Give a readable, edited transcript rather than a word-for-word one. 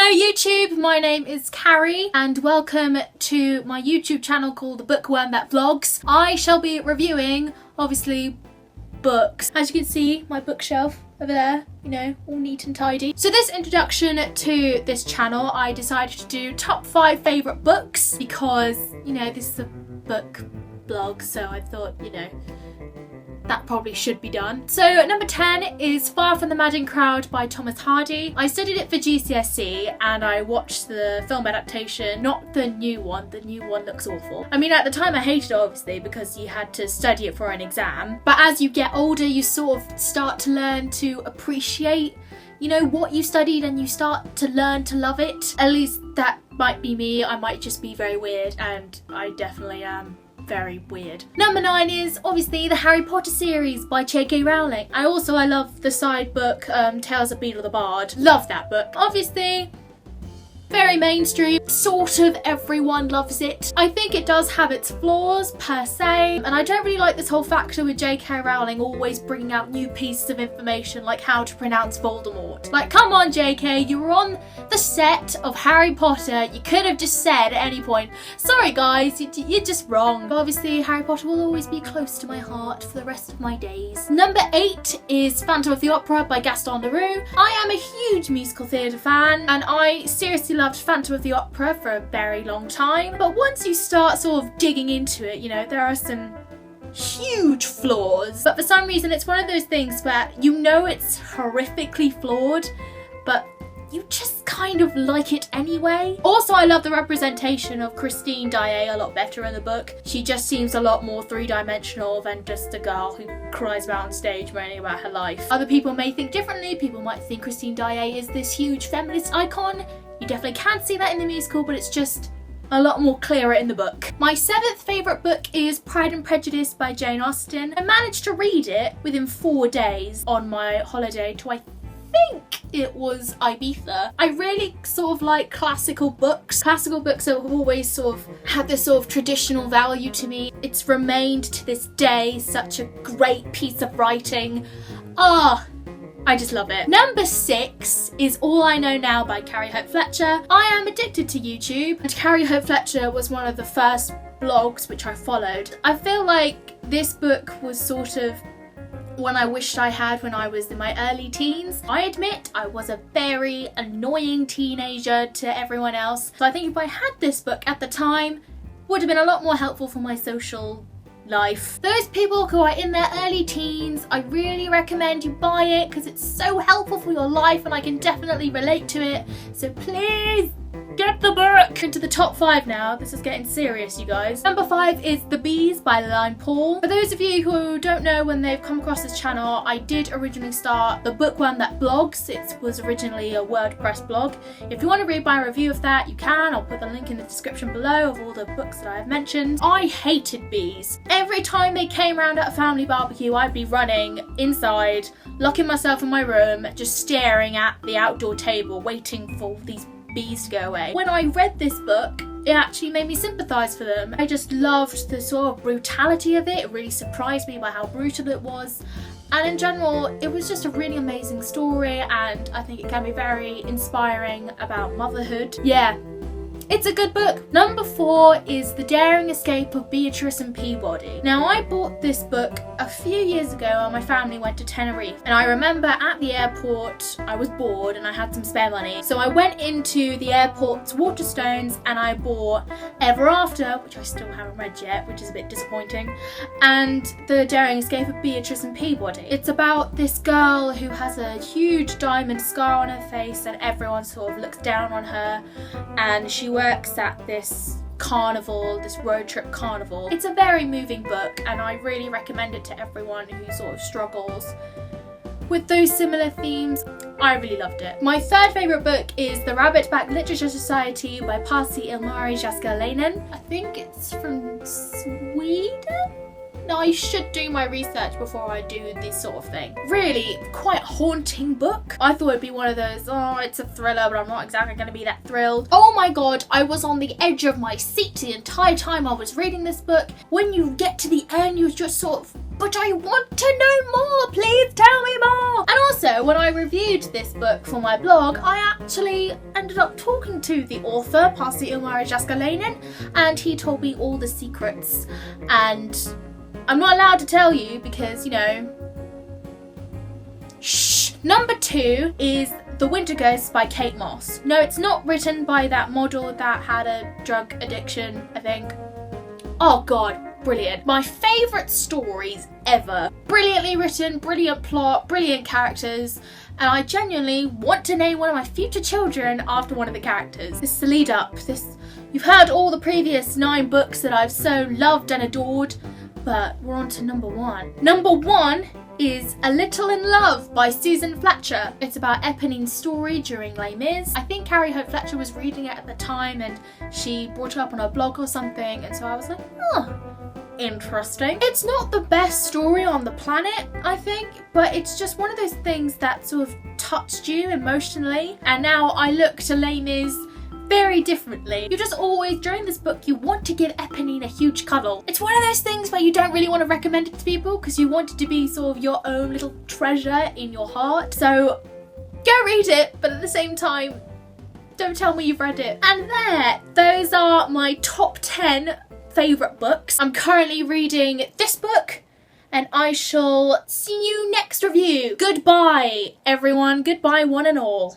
Hello YouTube, my name is Carrie and welcome to my YouTube channel called The Bookworm That Vlogs. I shall be reviewing, obviously, books. As you can see, my bookshelf over there, you know, all neat and tidy. So this introduction to this channel, I decided to do top 5 favourite books because, you know, this is a book blog, so I thought, you know, that probably should be done. So number 10 is Far From the Madding Crowd by Thomas Hardy. I studied it for GCSE and I watched the film adaptation, not the new one. The new one looks awful. I mean, at the time I hated it obviously because you had to study it for an exam. But as you get older, you sort of start to learn to appreciate, you know, what you studied and you start to learn to love it. At least that might be me. I might just be very weird and I definitely am. Very weird. Number 9 is obviously the Harry Potter series by J.K. Rowling. I love the side book, Tales of Beedle the Bard. Love that book. Obviously, very mainstream. Sort of everyone loves it. I think it does have its flaws per se, and I don't really like this whole factor with J.K. Rowling always bringing out new pieces of information like how to pronounce Voldemort. Like, come on J.K., you were on the set of Harry Potter. You could have just said at any point, sorry guys, you're just wrong. But obviously Harry Potter will always be close to my heart for the rest of my days. Number 8 is Phantom of the Opera by Gaston Leroux. I am a huge musical theatre fan and I seriously loved Phantom of the Opera for a very long time, but once you start sort of digging into it, you know, there are some huge flaws, but for some reason it's one of those things where you know it's horrifically flawed, but you just kind of like it anyway. Also, I love the representation of Christine Daae a lot better in the book. She just seems a lot more three-dimensional than just a girl who cries about on stage moaning about her life. Other people may think differently. People might think Christine Daae is this huge feminist icon. You definitely can see that in the musical, but it's just a lot more clearer in the book. My 7th favourite book is Pride and Prejudice by Jane Austen. I managed to read it within 4 days on my holiday to, I think it was Ibiza. I really sort of like classical books. Classical books have always sort of had this sort of traditional value to me. It's remained to this day such a great piece of writing. I just love it. Number 6 is All I Know Now by Carrie Hope Fletcher. I am addicted to YouTube and Carrie Hope Fletcher was one of the first blogs which I followed. I feel like this book was sort of one I wished I had when I was in my early teens. I admit I was a very annoying teenager to everyone else, so I think if I had this book at the time, would have been a lot more helpful for my social life. Those people who are in their early teens, I really recommend you buy it because it's so helpful for your life and I can definitely relate to it. So please get the book! Into the top 5 now. This is getting serious, you guys. Number 5 is The Bees by Lillian Paul. For those of you who don't know when they've come across this channel, I did originally start The Bookworm That Blogs. It was originally a WordPress blog. If you want to read my review of that, you can. I'll put the link in the description below of all the books that I have mentioned. I hated bees. Every time they came around at a family barbecue, I'd be running inside, locking myself in my room, just staring at the outdoor table, waiting for these bees to go away. When I read this book, it actually made me sympathise for them. I just loved the sort of brutality of it. It really surprised me by how brutal it was. And in general, it was just a really amazing story and I think it can be very inspiring about motherhood. Yeah. It's a good book. Number 4 is The Daring Escape of Beatrice and Peabody. Now, I bought this book a few years ago when my family went to Tenerife. And I remember at the airport, I was bored and I had some spare money. So I went into the airport's Waterstones and I bought Ever After, which I still haven't read yet, which is a bit disappointing, and The Daring Escape of Beatrice and Peabody. It's about this girl who has a huge diamond scar on her face and everyone sort of looks down on her, and she works at this carnival, this road trip carnival. It's a very moving book and I really recommend it to everyone who sort of struggles with those similar themes. I really loved it. My 3rd favourite book is The Rabbit-Back Literature Society by Pasi Ilmari Jääskeläinen. I think it's from Sweden? No, I should do my research before I do this sort of thing. Really quite haunting book. I thought it'd be one of those, oh, it's a thriller, but I'm not exactly going to be that thrilled. Oh my god, I was on the edge of my seat the entire time I was reading this book. When you get to the end, you're just sort of but I want to know more. Please tell me more. And also, when I reviewed this book for my blog, I actually ended up talking to the author, Pasi Ilmari Jaskalainen, and he told me all the secrets. And I'm not allowed to tell you because, you know, shh. Number 2 is The Winter Ghost by Kate Moss. No, it's not written by that model that had a drug addiction, I think. Oh god, brilliant. My favourite stories ever. Brilliantly written, brilliant plot, brilliant characters, and I genuinely want to name one of my future children after one of the characters. This is the lead up. You've heard all the previous 9 books that I've so loved and adored, but we're on to number 1. Number 1 is A Little in Love by Susan Fletcher. It's about Eponine's story during Les Mis. I think Carrie Hope Fletcher was reading it at the time and she brought it up on her blog or something, and so I was like, oh, interesting. It's not the best story on the planet, I think, but it's just one of those things that sort of touched you emotionally, and now I look to Les Mis very differently. You just always, during this book, you want to give Eponine a huge cuddle. It's one of those things where you don't really want to recommend it to people because you want it to be sort of your own little treasure in your heart. So go read it, but at the same time, don't tell me you've read it. And those are my top 10 favourite books. I'm currently reading this book, and I shall see you next review. Goodbye, everyone. Goodbye, one and all.